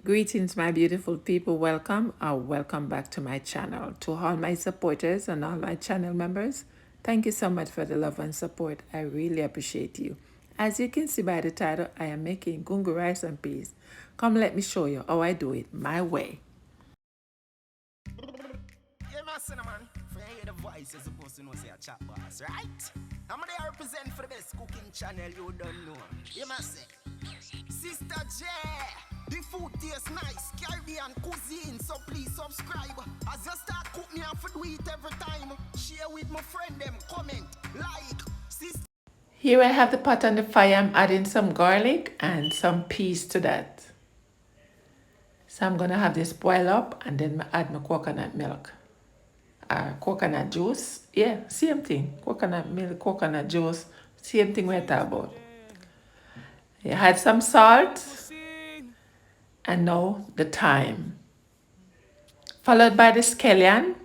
Greetings, my beautiful people. Welcome or welcome back to my channel. To all my supporters and all my channel members, thank you so much for the love and support. I really appreciate you. As you can see by the title, I am making gungo rice and peas. Come let me show you how I do it my way. Yeah, my cinnamon. For you hear the voice, you're supposed to know say a chat boss, right? I'm gonna represent for the best cooking channel you don't know. You must say, Sister J, the food tastes nice, Caribbean cuisine, so please subscribe. As you start cook me, I have to do it every time. Share with my friend them, comment, like, sister. Here I have the pot on the fire. I'm adding some garlic and some peas to that. So I'm gonna have this boil up and then add my coconut milk. Coconut juice. Yeah, same thing. Coconut milk, coconut juice, same thing we're talking about. You add some salt and now the thyme. Followed by the scallion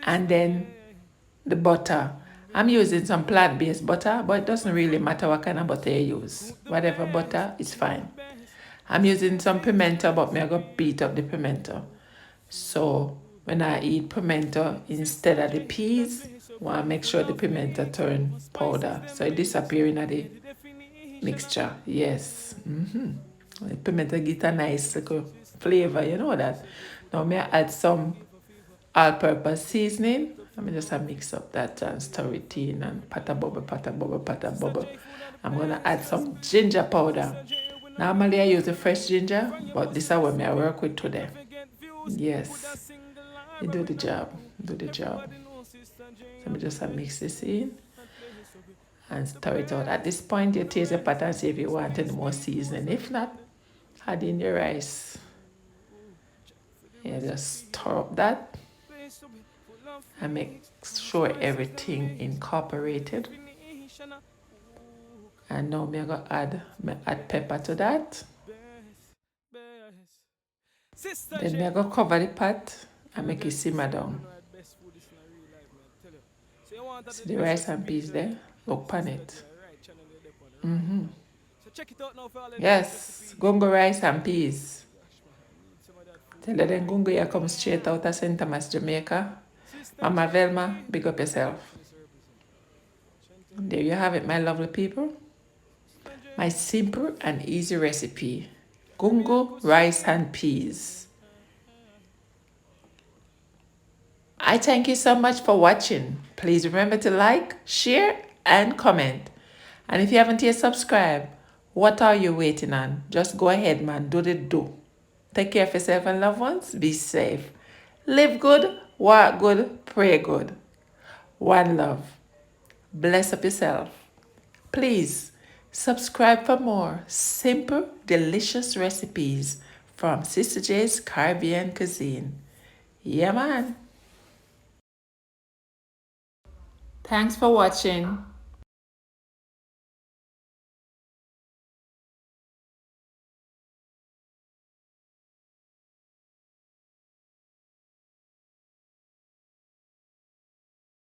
and then the butter. I'm using some plant-based butter, but it doesn't really matter what kind of butter you use. Whatever butter is fine. I'm using some pimento, but I'm going to beat up the pimento. So when I eat pimento instead of the peas, I want to make sure the pimento turn powder. So it disappears in the mixture. Yes. The pimento get a nice flavor, you know that. Now may I add some all-purpose seasoning. Let me just mix up that and stir it in and pata bubble, pata bubble, pata bubble. I'm going to add some ginger powder. Normally I use the fresh ginger, but this is what I work with today. Yes, you do the job, do the job. Let me just mix this in and stir it out. At this point, you taste the pot and see if you want any more seasoning. If not, add in your rice. Yeah, just stir up that and make sure everything incorporated. And now I'm gonna add pepper to that. Then I'm gonna cover the pot and make it simmer down. See the rice and peas there? Look on it. Yes, gungo rice and peas. Tell them gungo here comes straight out of St. Thomas, Jamaica. Mama Velma, big up yourself. There you have it, my lovely people. My simple and easy recipe. Gungo rice and peas. I thank you so much for watching. Please remember to like, share, and comment. And if you haven't yet subscribed, what are you waiting on? Just go ahead, man. Do the do. Take care of yourself and loved ones. Be safe. Live good, work good, pray good. One love. Bless up yourself. Please subscribe for more simple, delicious recipes from Sister J's Caribbean Cuisine. Yeah, man. Thanks for watching.